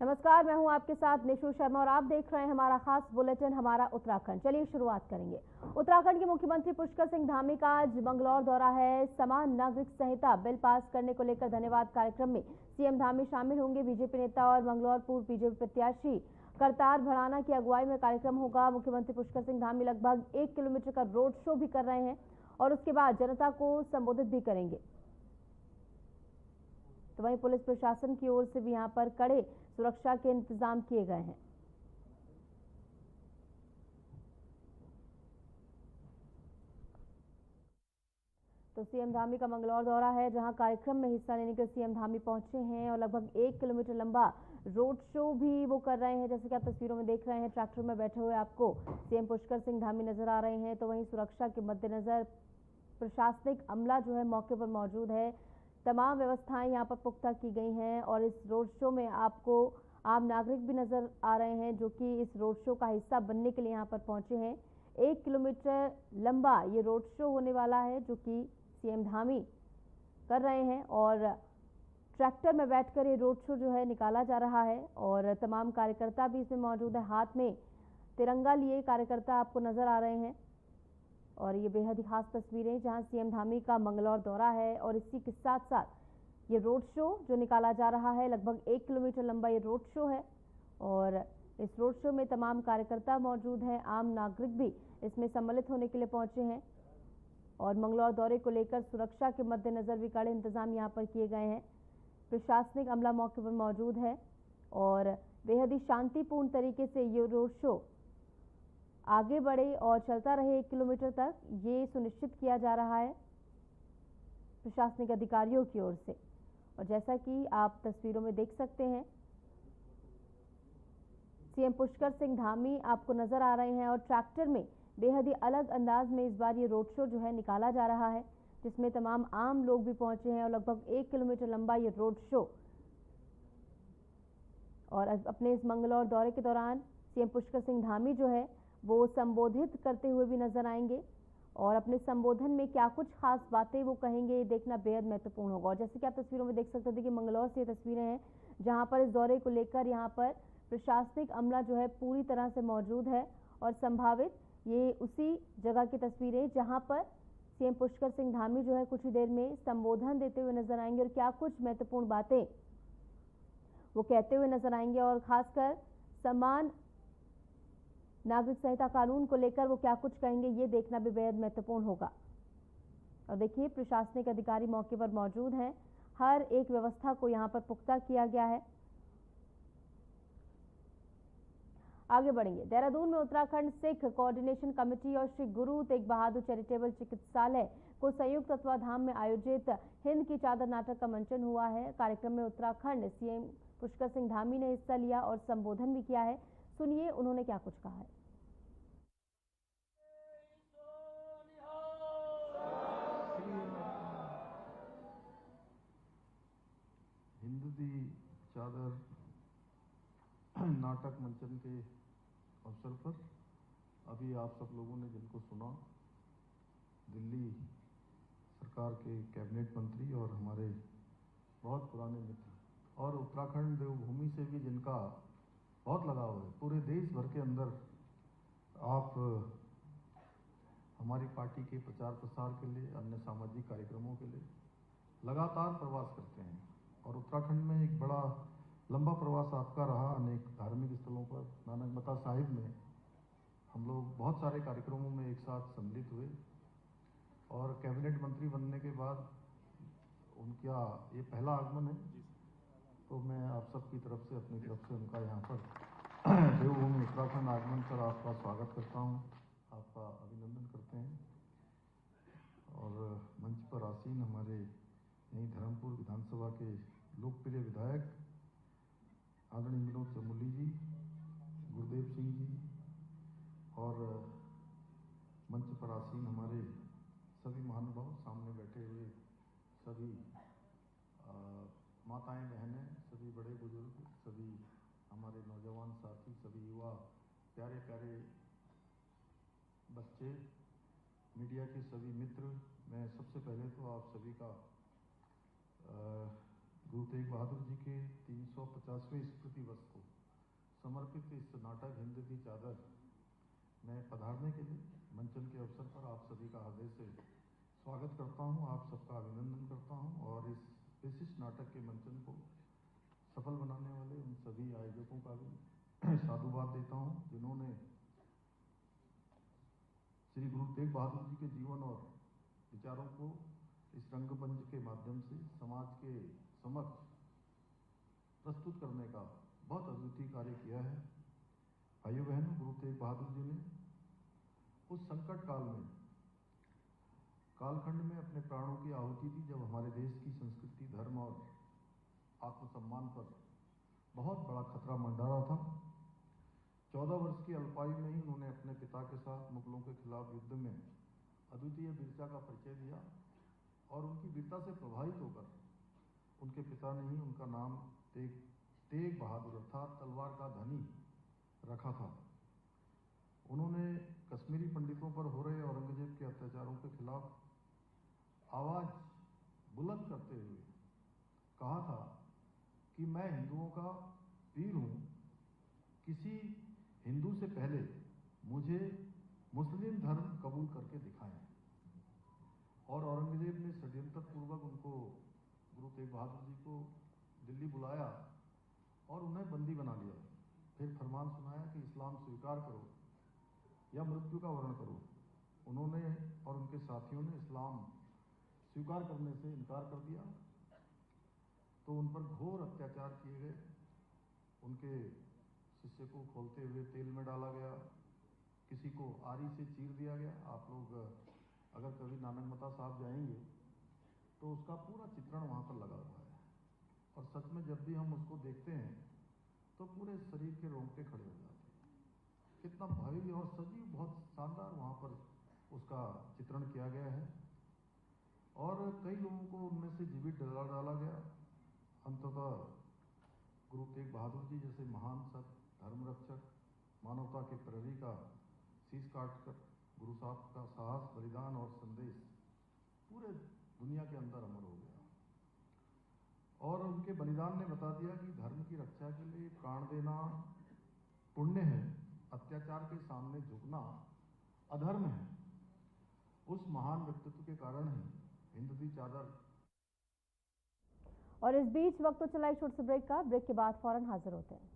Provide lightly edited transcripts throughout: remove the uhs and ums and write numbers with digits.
नमस्कार, मैं हूं आपके साथ निशु शर्मा और आप देख रहे हैं हमारा खास बुलेटिन हमारा उत्तराखंड। चलिए शुरुआत करेंगे। उत्तराखंड के मुख्यमंत्री पुष्कर सिंह धामी का आज मंगलौर दौरा है। समान नागरिक संहिता बिल पास करने को लेकर धन्यवाद कार्यक्रम में सीएम धामी शामिल होंगे। बीजेपी नेता और मंगलौर पूर्व बीजेपी प्रत्याशी करतार भड़ाना की अगुवाई में कार्यक्रम होगा। मुख्यमंत्री पुष्कर सिंह धामी लगभग 1 किलोमीटर का रोड शो भी कर रहे हैं और उसके बाद जनता को संबोधित भी करेंगे। तो वहीं पुलिस प्रशासन की ओर से भी यहां पर कड़े सुरक्षा के इंतजाम किए गए हैं। तो सीएम धामी का मंगलौर दौरा है, जहां कार्यक्रम में हिस्सा लेने के सीएम धामी पहुंचे हैं और लगभग 1 किलोमीटर लंबा रोड शो भी वो कर रहे हैं। जैसे कि आप तस्वीरों में देख रहे हैं, ट्रैक्टर में बैठे हुए आपको सीएम पुष्कर सिंह धामी नजर आ रहे हैं। तो वहीं सुरक्षा के मद्देनजर प्रशासनिक अमला जो है मौके पर मौजूद है। तमाम व्यवस्थाएं यहाँ पर पुख्ता की गई हैं और इस रोड शो में आपको आम नागरिक भी नजर आ रहे हैं, जो कि इस रोड शो का हिस्सा बनने के लिए यहाँ पर पहुंचे हैं। 1 किलोमीटर लंबा ये रोड शो होने वाला है, जो कि सीएम धामी कर रहे हैं और ट्रैक्टर में बैठकर ये रोड शो जो है निकाला जा रहा है और तमाम कार्यकर्ता भी इसमें मौजूद है। हाथ में तिरंगा लिए कार्यकर्ता आपको नजर आ रहे हैं और ये बेहद ही खास तस्वीरें जहां सीएम धामी का मंगलौर दौरा है और इसी के साथ साथ ये रोड शो जो निकाला जा रहा है। लगभग 1 किलोमीटर लंबा ये रोड शो है और इस रोड शो में तमाम कार्यकर्ता मौजूद हैं। आम नागरिक भी इसमें सम्मिलित होने के लिए पहुंचे हैं और मंगलौर दौरे को लेकर सुरक्षा के मद्देनजर भी कड़े इंतजाम यहाँ पर किए गए हैं। प्रशासनिक अमला मौके पर मौजूद है और बेहद ही शांतिपूर्ण तरीके से ये रोड शो आगे बढ़े और चलता रहे 1 किलोमीटर तक, ये सुनिश्चित किया जा रहा है प्रशासनिक अधिकारियों की ओर से। और जैसा कि आप तस्वीरों में देख सकते हैं, सीएम पुष्कर सिंह धामी आपको नजर आ रहे हैं और ट्रैक्टर में बेहद ही अलग अंदाज में इस बार ये रोड शो जो है निकाला जा रहा है, जिसमें तमाम आम लोग भी पहुंचे हैं और लगभग 1 किलोमीटर लंबा ये रोड शो। और अपने इस मंगलौर दौरे के दौरान सीएम पुष्कर सिंह धामी जो है वो संबोधित करते हुए भी नजर आएंगे और अपने संबोधन में क्या कुछ खास बातें वो कहेंगे, ये देखना बेहद महत्वपूर्ण होगा। और जैसे कि आप तस्वीरों में देख सकते थे कि मंगलौर से ये तस्वीरें हैं, जहां पर इस दौरे को लेकर यहाँ पर प्रशासनिक अमला जो है पूरी तरह से मौजूद है और संभावित ये उसी जगह की तस्वीरें जहां पर सीएम पुष्कर सिंह धामी जो है कुछ ही देर में संबोधन देते हुए नजर आएंगे और क्या कुछ महत्वपूर्ण बातें वो कहते हुए नजर आएंगे और खासकर समान नागरिक संहिता कानून को लेकर वो क्या कुछ कहेंगे, ये देखना भी बेहद महत्वपूर्ण होगा। और देखिए, प्रशासनिक अधिकारी मौके पर मौजूद हैं, हर एक व्यवस्था को यहां पर पुख्ता किया गया है। आगे बढ़ेंगे। देहरादून में उत्तराखंड सिख कोऑर्डिनेशन कमेटी और श्री गुरु तेग बहादुर चैरिटेबल चिकित्सालय को संयुक्त तत्वाधान में आयोजित हिंद की चादर नाटक का मंचन हुआ है। कार्यक्रम में उत्तराखंड सीएम पुष्कर सिंह धामी ने हिस्सा लिया और संबोधन भी किया है। सुनिए उन्होंने क्या कुछ कहा है। हिंद की चादर नाटक मंचन के अवसर पर अभी आप सब लोगों ने जिनको सुना, दिल्ली सरकार के कैबिनेट मंत्री और हमारे बहुत पुराने मित्र और उत्तराखंड देवभूमि से भी जिनका बहुत लगाव है, पूरे देश भर के अंदर आप हमारी पार्टी के प्रचार प्रसार के लिए, अन्य सामाजिक कार्यक्रमों के लिए लगातार प्रवास करते हैं और उत्तराखंड में एक बड़ा लंबा प्रवास आपका रहा। अनेक धार्मिक स्थलों पर नानकमता साहिब में हम लोग बहुत सारे कार्यक्रमों में एक साथ सम्मिलित हुए और कैबिनेट मंत्री बनने के बाद उनका ये पहला आगमन है, तो मैं आप सबकी तरफ से, अपनी तरफ से उनका यहाँ पर देवभूमि उत्तराखंड आगमन पर आपका स्वागत करता हूँ, आपका अभिनंदन करते हैं। और मंच पर आसीन हमारे यहीं धर्मपुर विधानसभा के लोकप्रिय विधायक आदरणीय विनोद चमोली जी, गुरुदेव सिंह जी और मंच पर आसीन हमारे सभी महानुभाव, सामने बैठे हुए सभी माताएं बहनें, सभी बड़े बुजुर्ग, सभी हमारे नौजवान साथी, सभी युवा, प्यारे प्यारे बच्चे, मीडिया के सभी मित्र, मैं सबसे पहले तो आप सभी का गुरु तेग बहादुर जी के 350वें स्मृति वर्ष को समर्पित इस नाटक हिंद की चादर में पधारने के लिए मंचन के अवसर पर आप सभी का हृदय से स्वागत करता हूं, आप सबका अभिनंदन करता हूं और इस विशिष्ट नाटक के मंचन को सफल बनाने वाले उन सभी आयोजकों का भी साधुवाद देता हूं, जिन्होंने श्री गुरु तेग बहादुर जी के जीवन और विचारों को इस रंगमंच के माध्यम से समाज के समक्ष प्रस्तुत करने का बहुत अद्वितीय कार्य किया है। भाइयों बहनों, गुरु तेग बहादुर जी ने उस संकट काल में कालखंड में अपने प्राणों की आहुति दी, जब हमारे देश की संस्कृति, धर्म और आत्मसम्मान पर बहुत बड़ा खतरा मंडरा था। 14 वर्ष की अल्पायु में ही उन्होंने अपने पिता के साथ मुगलों के खिलाफ युद्ध में अद्वितीय वीरता का परिचय दिया और उनकी वीरता से प्रभावित होकर उनके पिता ने ही उनका नाम तेग बहादुर अर्थात तलवार का धनी रखा था। उन्होंने कश्मीरी पंडितों पर हो रहे औरंगजेब के अत्याचारों के खिलाफ आवाज बुलंद करते हुए कहा था कि मैं हिंदुओं का वीर हूं, किसी हिंदू से पहले मुझे मुस्लिम धर्म कबूल करके दिखाएं। और औरंगजेब ने षड्यंत्र पूर्वक उनको, गुरु तेग बहादुर जी को दिल्ली बुलाया और उन्हें बंदी बना लिया। फिर फरमान सुनाया कि इस्लाम स्वीकार करो या मृत्यु का वर्ण करो। उन्होंने और उनके साथियों ने इस्लाम स्वीकार करने से इनकार कर दिया, तो उन पर घोर अत्याचार किए गए। उनके शिष्य को खोलते हुए तेल में डाला गया, किसी को आरी से चीर दिया गया। आप लोग अगर कभी नानकमता साहब जाएंगे तो उसका पूरा चित्रण वहाँ पर लगा हुआ है और सच में जब भी हम उसको देखते हैं तो पूरे शरीर के रोंगटे खड़े हो जाते हैं। कितना भव्य और सजीव, बहुत शानदार वहाँ पर उसका चित्रण किया गया है और कई लोगों को उनमें से जीवित डाला गया। अंततः गुरु तेग बहादुर जी जैसे महान संत, धर्मरक्षक, मानवता के प्रहरी का शीश काटकर गुरु साहब का साहस, बलिदान और संदेश पूरे दुनिया के अंदर अमर हो गया और उनके बलिदान ने बता दिया कि धर्म की रक्षा के लिए प्राण देना पुण्य है, अत्याचार के सामने झुकना अधर्म है। उस महान व्यक्तित्व के कारण ही हिंद की चादर। और इस बीच वक्त तो चला एक छोटे से ब्रेक का, ब्रेक के बाद फौरन हाजिर होते हैं।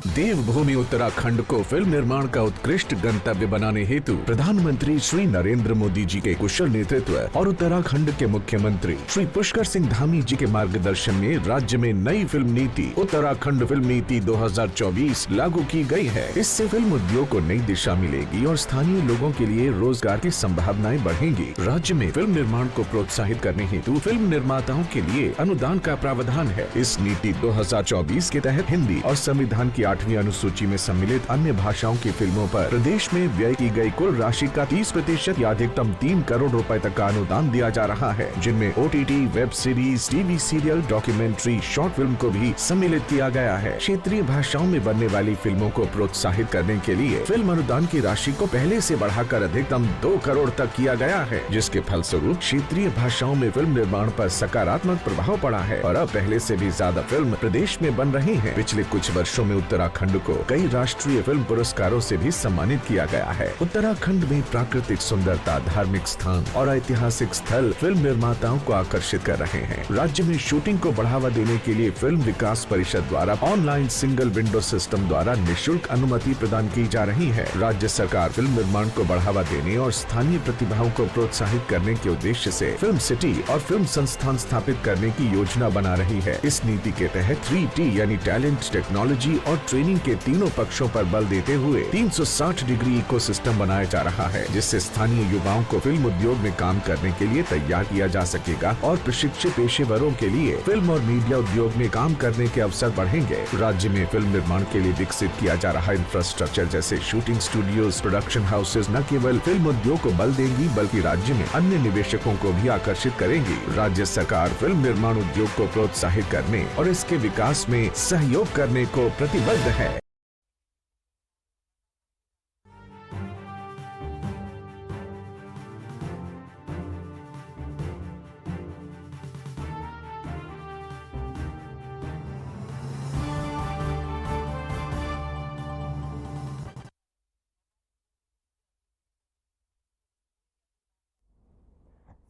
देवभूमि उत्तराखंड को फिल्म निर्माण का उत्कृष्ट गंतव्य बनाने हेतु प्रधानमंत्री श्री नरेंद्र मोदी जी के कुशल नेतृत्व और उत्तराखंड के मुख्यमंत्री श्री पुष्कर सिंह धामी जी के मार्गदर्शन में राज्य में नई फिल्म नीति उत्तराखंड फिल्म नीति 2024 लागू की गई है। इससे फिल्म उद्योग को नई दिशा मिलेगी और स्थानीय लोगों के लिए रोजगार की संभावनाएं बढ़ेंगी। राज्य में फिल्म निर्माण को प्रोत्साहित करने हेतु फिल्म निर्माताओं के लिए अनुदान का प्रावधान है। इस नीति 2024 के तहत हिंदी और संविधान की 8वीं अनुसूची में सम्मिलित अन्य भाषाओं की फिल्मों पर प्रदेश में व्यय की गई कुल राशि का 30% या अधिकतम 3 करोड़ रुपए तक का अनुदान दिया जा रहा है, जिनमें OTT, web series, TV serial, documentary, short film को भी सम्मिलित किया गया है। क्षेत्रीय भाषाओं में बनने वाली फिल्मों को प्रोत्साहित करने के लिए फिल्म अनुदान की राशि को पहले से बढ़ाकर अधिकतम 2 करोड़ तक किया गया है, जिसके फलस्वरूप क्षेत्रीय भाषाओं में फिल्म निर्माण पर सकारात्मक प्रभाव पड़ा है और अब पहले से भी ज्यादा फिल्म प्रदेश में बन रही है। पिछले कुछ वर्षों में उत्तराखंड को कई राष्ट्रीय फिल्म पुरस्कारों से भी सम्मानित किया गया है। उत्तराखंड में प्राकृतिक सुंदरता, धार्मिक स्थान और ऐतिहासिक स्थल फिल्म निर्माताओं को आकर्षित कर रहे हैं। राज्य में शूटिंग को बढ़ावा देने के लिए फिल्म विकास परिषद द्वारा ऑनलाइन सिंगल विंडो सिस्टम द्वारा निःशुल्क अनुमति प्रदान की जा रही है। राज्य सरकार फिल्म निर्माण को बढ़ावा देने और स्थानीय प्रतिभाओं को प्रोत्साहित करने के उद्देश्य से फिल्म सिटी और फिल्म संस्थान स्थापित करने की योजना बना रही है। इस नीति के तहत 3T यानी टैलेंट, टेक्नोलॉजी और ट्रेनिंग के तीनों पक्षों पर बल देते हुए 360 डिग्री इकोसिस्टम बनाया जा रहा है, जिससे स्थानीय युवाओं को फिल्म उद्योग में काम करने के लिए तैयार किया जा सकेगा और प्रशिक्षित पेशेवरों के लिए फिल्म और मीडिया उद्योग में काम करने के अवसर बढ़ेंगे। राज्य में फिल्म निर्माण के लिए विकसित किया जा रहा इंफ्रास्ट्रक्चर जैसे शूटिंग स्टूडियोज, प्रोडक्शन हाउसेज न केवल फिल्म उद्योग को बल देंगी बल्कि राज्य में अन्य निवेशकों को भी आकर्षित करेंगी। राज्य सरकार फिल्म निर्माण उद्योग को प्रोत्साहित करने और इसके विकास में सहयोग करने को प्रतिबद्ध है।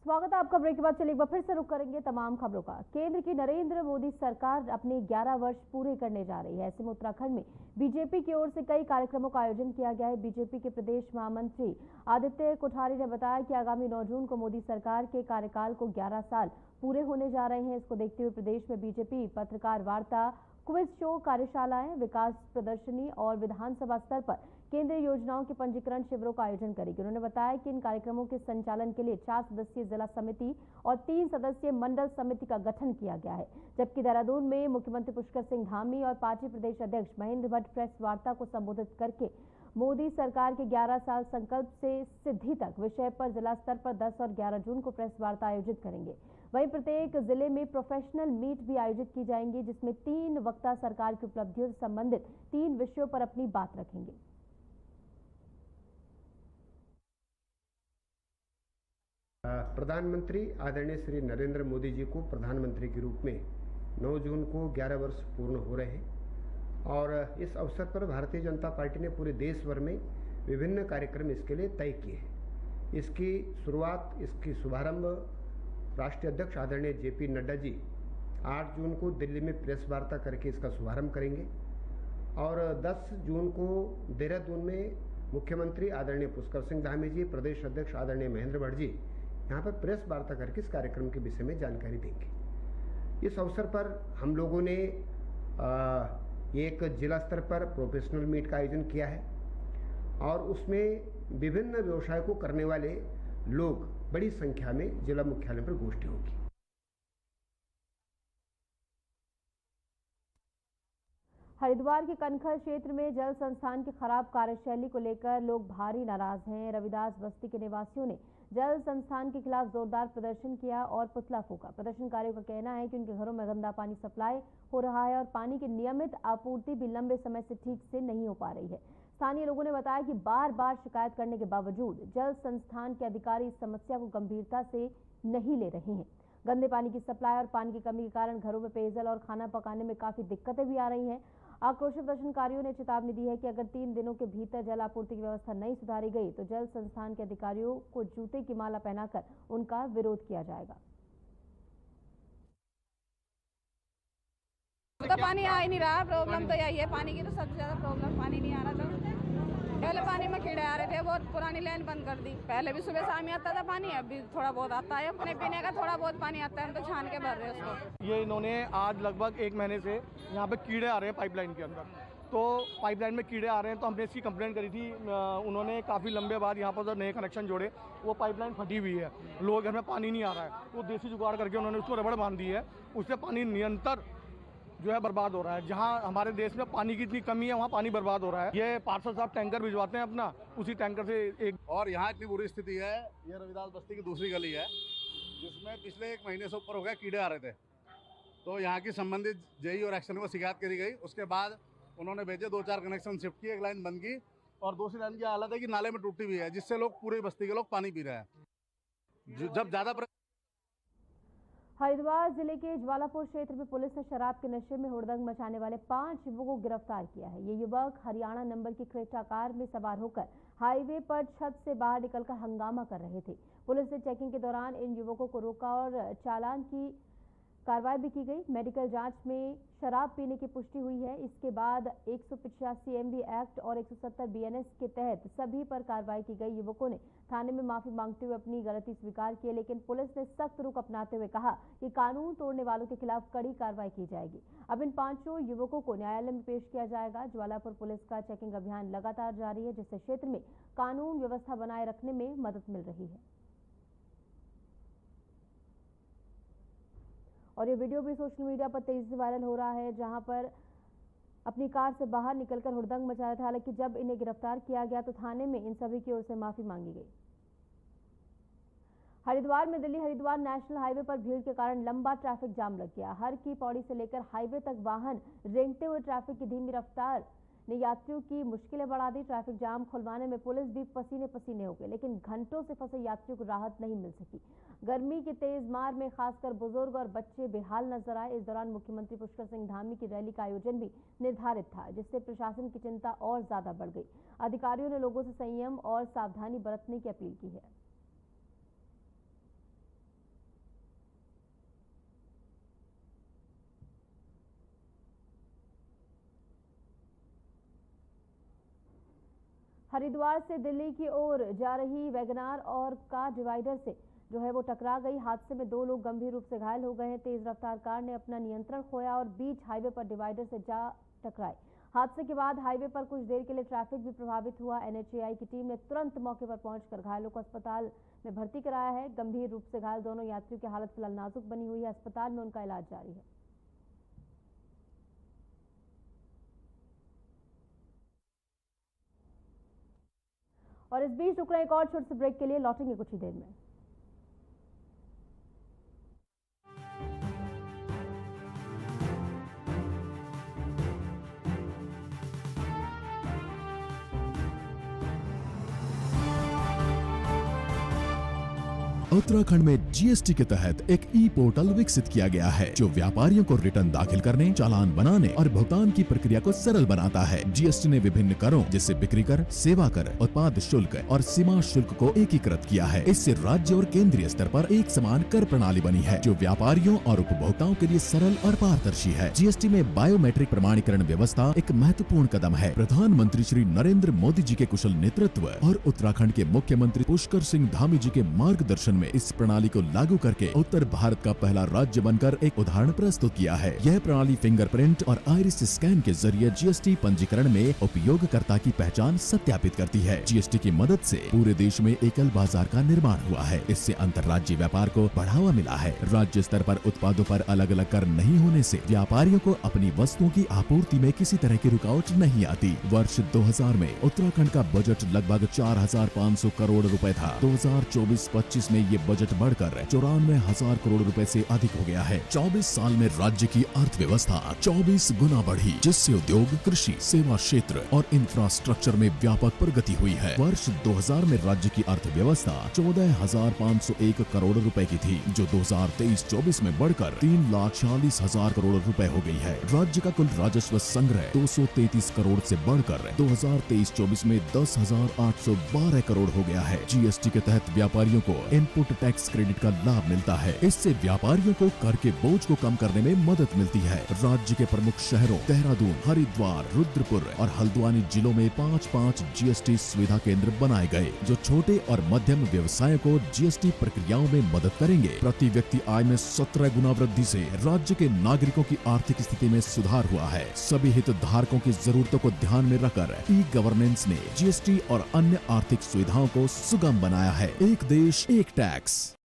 स्वागत है आपका। ब्रेक के बाद चलिए एक बार फिर से रुक करेंगे तमाम खबरों का। केंद्र की नरेंद्र मोदी सरकार अपने 11 वर्ष पूरे करने जा रही है। ऐसे में उत्तराखंड में बीजेपी की ओर से कई कार्यक्रमों का आयोजन किया गया है। बीजेपी के प्रदेश महामंत्री आदित्य कोठारी ने बताया कि आगामी 9 जून को मोदी सरकार के कार्यकाल को 11 साल पूरे होने जा रहे हैं। इसको देखते हुए प्रदेश में बीजेपी पत्रकार वार्ता, क्विज शो, कार्यशालाएं, विकास प्रदर्शनी और विधानसभा स्तर पर केंद्रीय योजनाओं के पंजीकरण शिविरों का आयोजन करेगी। उन्होंने बताया कि इन कार्यक्रमों के संचालन के लिए 4 सदस्यीय जिला समिति और 3 सदस्यीय मंडल समिति का गठन किया गया है। जबकि देहरादून में मुख्यमंत्री पुष्कर सिंह धामी और पार्टी प्रदेश अध्यक्ष महेंद्र भट्ट प्रेस वार्ता को संबोधित करके मोदी सरकार के 11 साल संकल्प से सिद्धि तक विषय पर जिला स्तर पर 10 और 11 जून को प्रेस वार्ता आयोजित करेंगे। वहीं प्रत्येक जिले में प्रोफेशनल मीट भी आयोजित की जाएंगी, जिसमें 3 वक्ता सरकार की उपलब्धियों से संबंधित 3 विषयों पर अपनी बात रखेंगे। प्रधानमंत्री आदरणीय श्री नरेंद्र मोदी जी को प्रधानमंत्री के रूप में 9 जून को 11 वर्ष पूर्ण हो रहे हैं और इस अवसर पर भारतीय जनता पार्टी ने पूरे देश भर में विभिन्न कार्यक्रम इसके लिए तय किए हैं। इसकी शुरुआत, इसकी शुभारंभ राष्ट्रीय अध्यक्ष आदरणीय जेपी नड्डा जी 8 जून को दिल्ली में प्रेस वार्ता करके इसका शुभारंभ करेंगे और 10 जून को देहरादून में मुख्यमंत्री आदरणीय पुष्कर सिंह धामी जी, प्रदेश अध्यक्ष आदरणीय महेंद्र भट्ट जी यहाँ पर प्रेस वार्ता करके इस कार्यक्रम के विषय में जानकारी देंगे। इस अवसर पर हम लोगों ने एक जिला स्तर पर प्रोफेशनल मीट का आयोजन किया है और उसमें विभिन्न व्यवसाय को करने वाले लोग बड़ी संख्या में जिला मुख्यालय पर गोष्ठी होगी। हरिद्वार के कनखल क्षेत्र में जल संस्थान की खराब कार्यशैली को लेकर लोग भारी नाराज हैं। रविदास बस्ती के निवासियों ने जल संस्थान के खिलाफ जोरदार प्रदर्शन किया और पुतला फूंका। प्रदर्शनकारियों का कहना है कि उनके घरों में गंदा पानी सप्लाई हो रहा है और पानी की नियमित आपूर्ति भी लंबे समय से ठीक से नहीं हो पा रही है। स्थानीय लोगों ने बताया कि बार बार शिकायत करने के बावजूद जल संस्थान के अधिकारी इस समस्या को गंभीरता से नहीं ले रहे हैं। गंदे पानी की सप्लाई और पानी की कमी के कारण घरों में पेयजल और खाना पकाने में काफी दिक्कतें भी आ रही हैं। आक्रोशित प्रदर्शनकारियों ने चेतावनी दी है कि अगर 3 दिनों के भीतर जल आपूर्ति की व्यवस्था नहीं सुधारी गई तो जल संस्थान के अधिकारियों को जूते की माला पहनाकर उनका विरोध किया जाएगा। तो पानी आ ही नहीं रहा। प्रॉब्लम तो यही है, पानी की तो सबसे ज्यादा प्रॉब्लम, पानी नहीं आ रहा था। पहले पानी में कीड़े आ रहे थे, बहुत पुरानी लाइन बंद कर दी। पहले भी सुबह शाम ही आता था पानी, अब भी थोड़ा बहुत आता है। अपने पीने का थोड़ा बहुत पानी आता है, हम तो छान के भर रहे हैं उसको। ये इन्होंने आज लगभग 1 महीने से यहाँ पे कीड़े आ रहे हैं पाइपलाइन के अंदर, तो पाइपलाइन में कीड़े आ रहे हैं। तो हमने इसकी कंप्लेंट करी थी। उन्होंने काफ़ी लंबे बाद यहाँ पर नए कनेक्शन जोड़े, वो पाइपलाइन फटी हुई है, लोगों के घर में पानी नहीं आ रहा है। वो देसी जुगाड़ करके उन्होंने उसको रबड़ बांध दी है, उससे पानी निरंतर जो है बर्बाद हो रहा है। जहाँ हमारे देश में पानी की इतनी कमी है वहाँ पानी बर्बाद हो रहा है। ये पार्षद साहब टैंकर भिजवाते हैं अपना, उसी टैंकर से एक। और यहाँ इतनी बुरी स्थिति है, ये रविदास बस्ती की दूसरी गली है जिसमें पिछले 1 महीने से ऊपर हो गया कीड़े आ रहे थे। तो यहाँ की संबंधित जेई और एक्शन को शिकायत करी गई। उसके बाद उन्होंने भेजे, 2-4 कनेक्शन शिफ्ट किए, एक लाइन बंद की और दूसरी लाइन की हालत है कि नाले में टूटी हुई है, जिससे लोग, पूरी बस्ती के लोग पानी पी रहे हैं। जब ज़्यादा हरिद्वार जिले के ज्वालापुर क्षेत्र में पुलिस ने शराब के नशे में हुड़दंग मचाने वाले 5 युवकों को गिरफ्तार किया है। ये युवक हरियाणा नंबर की क्रेटा कार में सवार होकर हाईवे पर छत से बाहर निकलकर हंगामा कर रहे थे। पुलिस ने चेकिंग के दौरान इन युवकों को रोका और चालान की कार्रवाई भी की गई। मेडिकल जांच में शराब पीने की पुष्टि हुई है। इसके बाद 185 MV एक्ट और 170 BNS के तहत सभी पर कार्रवाई की गई। युवकों ने थाने में माफी मांगते हुए अपनी गलती स्वीकार की, लेकिन पुलिस ने सख्त रुख अपनाते हुए कहा कि कानून तोड़ने वालों के खिलाफ कड़ी कार्रवाई की जाएगी। अब इन 5 युवकों को न्यायालय में पेश किया जाएगा। ज्वालापुर पुलिस का चेकिंग अभियान लगातार जारी है, जिससे क्षेत्र में कानून व्यवस्था बनाए रखने में मदद मिल रही है। और ये वीडियो भी सोशल मीडिया पर तेजी से वायरल हो रहा है, जहां पर अपनी कार से बाहर निकलकर हुड़दंग मचा रहा था। हालांकि जब इन्हें गिरफ्तार किया गया तो थाने में इन सभी की ओर से माफी मांगी गई। हरिद्वार में दिल्ली हरिद्वार नेशनल हाईवे पर भीड़ के कारण लंबा ट्रैफिक जाम लग गया। हर की पौड़ी से लेकर हाईवे तक वाहन रेंगते हुए ट्रैफिक की धीमी रफ्तार ने यात्रियों की मुश्किलें बढ़ा दी। ट्रैफिक जाम खुलवाने में पुलिस भी पसीने पसीने हो गई, लेकिन घंटों से फंसे यात्रियों को राहत नहीं मिल सकी। गर्मी की तेज मार में खासकर बुजुर्ग और बच्चे बेहाल नजर आए। इस दौरान मुख्यमंत्री पुष्कर सिंह धामी की रैली का आयोजन भी निर्धारित था, जिससे प्रशासन की चिंता और ज्यादा बढ़ गई। अधिकारियों ने लोगों से संयम और सावधानी बरतने की अपील की है। हरिद्वार से दिल्ली की ओर जा रही वैगनार और कार डिवाइडर से जो है वो टकरा गई। हादसे में 2 लोग गंभीर रूप से घायल हो गए हैं। तेज रफ्तार कार ने अपना नियंत्रण खोया और बीच हाईवे पर डिवाइडर से जा टकराई। हादसे के बाद हाईवे पर कुछ देर के लिए ट्रैफिक भी प्रभावित हुआ। NHAI की टीम ने तुरंत मौके पर पहुंचकर घायलों को अस्पताल में भर्ती कराया है। गंभीर रूप से घायल दोनों यात्रियों की हालत फिलहाल नाजुक बनी हुई है। अस्पताल में उनका इलाज जारी है। और इस बीच रुक रहे एक और छोटे से ब्रेक के लिए, लौटेंगे कुछ ही देर में। उत्तराखंड में GST के तहत एक पोर्टल विकसित किया गया है, जो व्यापारियों को रिटर्न दाखिल करने, चालान बनाने और भुगतान की प्रक्रिया को सरल बनाता है। GST ने विभिन्न करों जैसे बिक्री कर, सेवा कर, उत्पाद शुल्क और सीमा शुल्क को एकीकृत किया है। इससे राज्य और केंद्रीय स्तर पर एक समान कर प्रणाली बनी है, जो व्यापारियों और उपभोक्ताओं के लिए सरल और पारदर्शी है। GST में बायोमेट्रिक प्रमाणीकरण व्यवस्था एक महत्वपूर्ण कदम है। प्रधानमंत्री श्री नरेंद्र मोदी जी के कुशल नेतृत्व और उत्तराखंड के मुख्यमंत्री पुष्कर सिंह धामी जी के मार्गदर्शन में इस प्रणाली को लागू करके उत्तर भारत का पहला राज्य बनकर एक उदाहरण प्रस्तुत किया है। यह प्रणाली फिंगरप्रिंट और आइरिस स्कैन के जरिए GST पंजीकरण में उपयोगकर्ता की पहचान सत्यापित करती है। GST की मदद से पूरे देश में एकल बाजार का निर्माण हुआ है। इससे अंतर्राज्यीय व्यापार को बढ़ावा मिला है। राज्य स्तर पर उत्पादों पर अलग अलग कर नहीं होने से व्यापारियों को अपनी वस्तुओं की आपूर्ति में किसी तरह की रुकावट नहीं आती। वर्ष 2000 में उत्तराखंड का बजट लगभग 4500 करोड़ रुपए था। 2024-25 में ये बजट बढ़कर 94,000 करोड़ रुपए से अधिक हो गया है। 24 साल में राज्य की अर्थव्यवस्था 24 गुना बढ़ी, जिससे उद्योग, कृषि, सेवा क्षेत्र और इंफ्रास्ट्रक्चर में व्यापक प्रगति हुई है। वर्ष 2000 में राज्य की अर्थव्यवस्था 14,501 करोड़ रुपए की थी, जो 2023-24 में बढ़कर 3,46,000 करोड़ रुपए हो गई है। राज्य का कुल राजस्व संग्रह 233 करोड़ से बढ़कर 2023-24 में 10,812 करोड़ हो गया है। GST के तहत व्यापारियों को इनपुट टैक्स क्रेडिट का लाभ मिलता है। इससे व्यापारियों को कर के बोझ को कम करने में मदद मिलती है। राज्य के प्रमुख शहरों देहरादून, हरिद्वार, रुद्रपुर और हल्द्वानी जिलों में 5-5 GST सुविधा केंद्र बनाए गए, जो छोटे और मध्यम व्यवसायों को GST प्रक्रियाओं में मदद करेंगे। प्रति व्यक्ति आय में 17 गुना वृद्धि से राज्य के नागरिकों की आर्थिक स्थिति में सुधार हुआ है। सभी हितधारकों की जरूरतों को ध्यान में रखकर ई-गवर्नेंस ने GST और अन्य आर्थिक सुविधाओं को सुगम बनाया है। एक देश, एक टैक्स।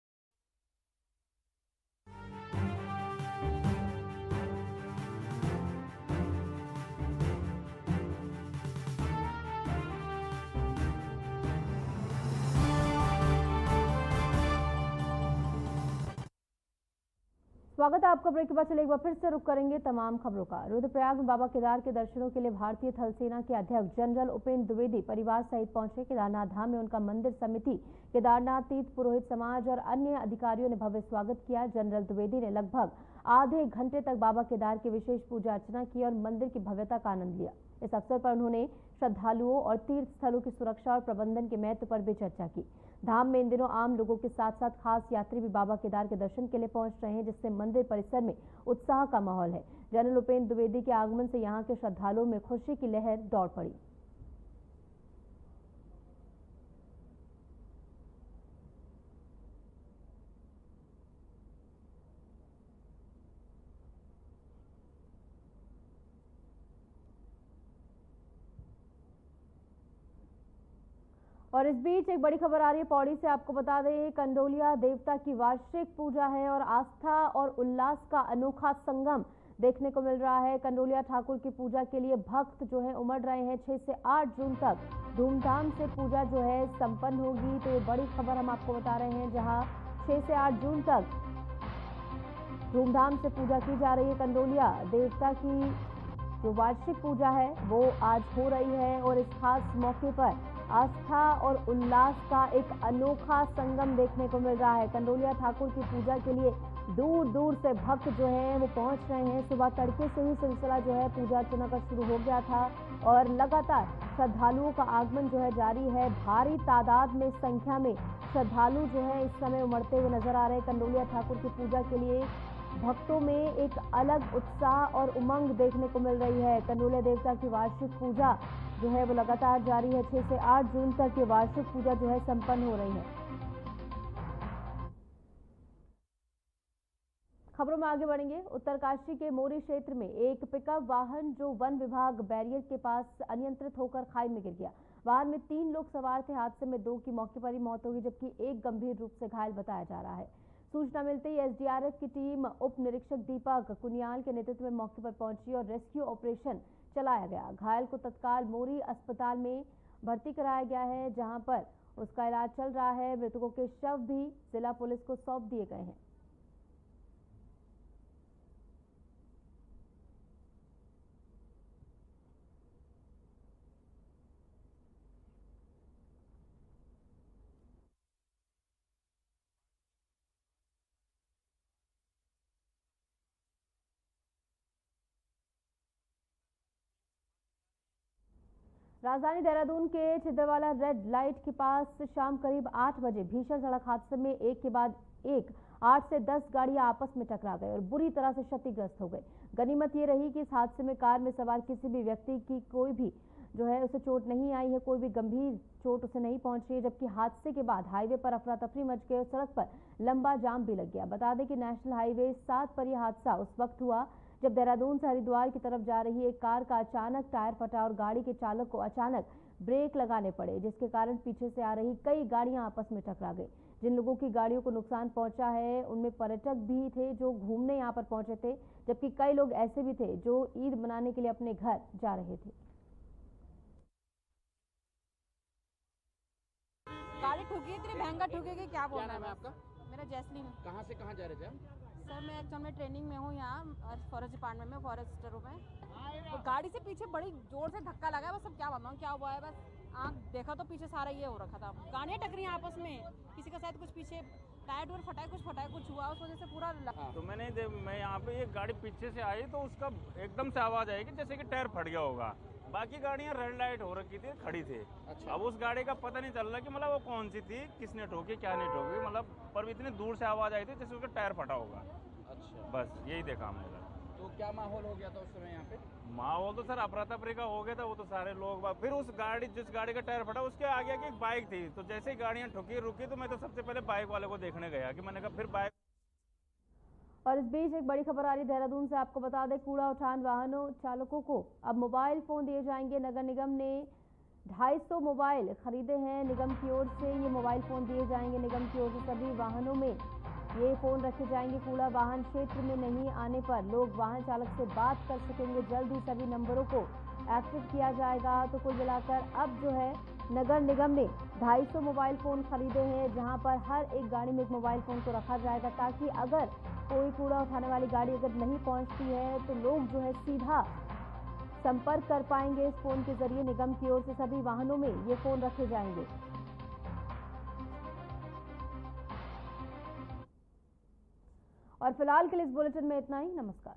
स्वागत है आपका। ब्रेक के बाद चले एक बार फिर से रुक करेंगे तमाम खबरों का। रुद्रप्रयाग में बाबा केदार के दर्शनों के लिए भारतीय थल सेना के अध्यक्ष जनरल उपेंद्र द्विवेदी परिवार सहित पहुंचे। केदारनाथ धाम में उनका मंदिर समिति, केदारनाथ तीर्थ पुरोहित समाज और अन्य अधिकारियों ने भव्य स्वागत किया। जनरल द्विवेदी ने लगभग आधे घंटे तक बाबा केदार की विशेष पूजा अर्चना की और मंदिर की भव्यता का आनंद लिया। इस अवसर पर उन्होंने श्रद्धालुओं और तीर्थ स्थलों की सुरक्षा और प्रबंधन के महत्व पर भी चर्चा की। धाम में इन दिनों आम लोगों के साथ साथ खास यात्री भी बाबा केदार के दर्शन के लिए पहुंच रहे हैं, जिससे मंदिर परिसर में उत्साह का माहौल है। जनरल उपेंद्र द्विवेदी के आगमन से यहां के श्रद्धालुओं में खुशी की लहर दौड़ पड़ी। और इस बीच एक बड़ी खबर आ रही है पौड़ी से। आपको बता दें, कंडोलिया देवता की वार्षिक पूजा है और आस्था और उल्लास का अनोखा संगम देखने को मिल रहा है। कंडोलिया ठाकुर की पूजा के लिए भक्त जो है उमड़ रहे हैं। 6 से 8 जून तक धूमधाम से पूजा जो है संपन्न होगी। तो ये बड़ी खबर हम आपको बता रहे हैं, जहां 6 से 8 जून तक धूमधाम से पूजा की जा रही है। कंडोलिया देवता की जो वार्षिक पूजा है वो आज हो रही है और इस खास मौके पर आस्था और उल्लास का एक अनोखा संगम देखने को मिल रहा है। कंडोलिया ठाकुर की पूजा के लिए दूर दूर से भक्त जो हैं वो पहुंच रहे हैं। सुबह तड़के से ही सिलसिला जो है पूजा अर्चना का शुरू हो गया था और लगातार श्रद्धालुओं का आगमन जो है जारी है। भारी तादाद में संख्या में श्रद्धालु जो है इस समय उमड़ते हुए नजर आ रहे हैं। कंडोलिया ठाकुर की पूजा के लिए भक्तों में एक अलग उत्साह और उमंग देखने को मिल रही है। कंडोलिया देवता की वार्षिक पूजा जो है वो लगातार जारी है। 6 से 8 जून तक ये वार्षिक पूजा जो है संपन्न हो रही है। खबरों में आगे बढ़ेंगे। उत्तरकाशी के मोरी क्षेत्र में एक पिकअप वाहन जो वन विभाग बैरियर के पास अनियंत्रित होकर खाई में गिर गया। वाहन में 3 लोग सवार थे। हादसे में 2 की मौके पर ही मौत हो गई, जबकि एक गंभीर रूप से घायल बताया जा रहा है। सूचना मिलते ही एसडीआरएफ की टीम उप निरीक्षक दीपक कुनियाल के नेतृत्व में मौके पर पहुंची और रेस्क्यू ऑपरेशन चलाया गया। घायल को तत्काल मोरी अस्पताल में भर्ती कराया गया है, जहां पर उसका इलाज चल रहा है। मृतकों के शव भी जिला पुलिस को सौंप दिए गए हैं। राजधानी देहरादून के छिंदवाड़ा रेड लाइट के पास शाम करीब 8 बजे भीषण सड़क हादसे में एक के बाद एक 8 से 10 गाड़ियां आपस में टकरा गई और बुरी तरह से क्षतिग्रस्त हो गई। गनीमत ये रही कि इस हादसे में कार में सवार किसी भी व्यक्ति की कोई भी जो है उसे चोट नहीं आई है, कोई भी गंभीर चोट उसे नहीं पहुंची है। जबकि हादसे के बाद हाईवे पर अफरा तफरी मच गई और सड़क पर लंबा जाम भी लग गया। बता दें कि नेशनल हाईवे 7 पर यह हादसा उस वक्त हुआ जब देहरादून से हरिद्वार की तरफ जा रही एक कार का अचानक टायर फटा और गाड़ी के चालक को अचानक ब्रेक लगाने पड़े, जिसके कारण पीछे से आ रही कई गाड़ियां आपस में टकरा गई। जिन लोगों की गाड़ियों को नुकसान पहुंचा है उनमें पर्यटक भी थे जो घूमने यहां पर पहुंचे थे, जबकि कई लोग ऐसे भी थे जो ईद मनाने के लिए अपने घर जा रहे थे। गाड़ी ठुकी, इतनी भयंकर ठुकेगी क्या बोलना है आपका? मेरा जैसलीन। कहाँ से कहाँ जा रहे थे आप? सर मैं एक्चुअल में ट्रेनिंग में हूँ यहाँ फॉरेस्ट डिपार्टमेंट में, फॉरेस्टरों में। तो गाड़ी से पीछे बड़ी जोर से धक्का लगा है, बस अब क्या बताऊँ क्या हुआ है। बस आँख देखा तो पीछे सारा ये हो रखा था। गाड़ियाँ टकरी आपस में, किसी का शायद कुछ पीछे टायर टूर फटा है, कुछ हुआ, उस वजह से पूरा तो मैं यहाँ पे एक गाड़ी पीछे से आई तो उसका एकदम से आवाज़ आएगी जैसे कि टायर फट गया होगा। बाकी गाड़ियाँ रेड लाइट हो रखी थी, खड़ी थी। अच्छा। अब उस गाड़ी का पता नहीं चल रहा कि मतलब वो कौन सी थी, किसने ठोकी क्या नहीं ठोकी, मतलब पर इतनी दूर से आवाज़ आई थी जैसे उसका टायर फटा होगा। अच्छा, बस यही देखा हमने। तो क्या माहौल हो गया था उस समय यहाँ पे? माहौल तो सर अफरा तफरी का हो गया था, वो तो सारे लोग। फिर जिस गाड़ी का टायर फटा उसके आगे की एक बाइक थी, तो जैसे ही गाड़ियाँ ठुकी रुकी तो मैं तो सबसे पहले बाइक वाले को देखने गया कि मैंने कहा फिर बाइक। और इस बीच एक बड़ी खबर आ रही देहरादून से। आपको बता दें, कूड़ा उठान वाहनों चालकों को अब मोबाइल फोन दिए जाएंगे। नगर निगम ने 250 मोबाइल खरीदे हैं। निगम की ओर से ये मोबाइल फोन दिए जाएंगे। निगम की ओर से सभी वाहनों में ये फोन रखे जाएंगे। कूड़ा वाहन क्षेत्र में नहीं आने पर लोग वाहन चालक से बात कर सकेंगे। जल्द ही सभी नंबरों को एक्टिव किया जाएगा। तो कुल मिलाकर अब जो है नगर निगम ने 250 मोबाइल फोन खरीदे हैं, जहां पर हर एक गाड़ी में एक मोबाइल फोन को रखा जाएगा, ताकि अगर कोई कूड़ा उठाने वाली गाड़ी अगर नहीं पहुंचती है तो लोग जो है सीधा संपर्क कर पाएंगे इस फोन के जरिए। निगम की ओर से सभी वाहनों में ये फोन रखे जाएंगे। और फिलहाल के लिए इस बुलेटिन में इतना ही। नमस्कार।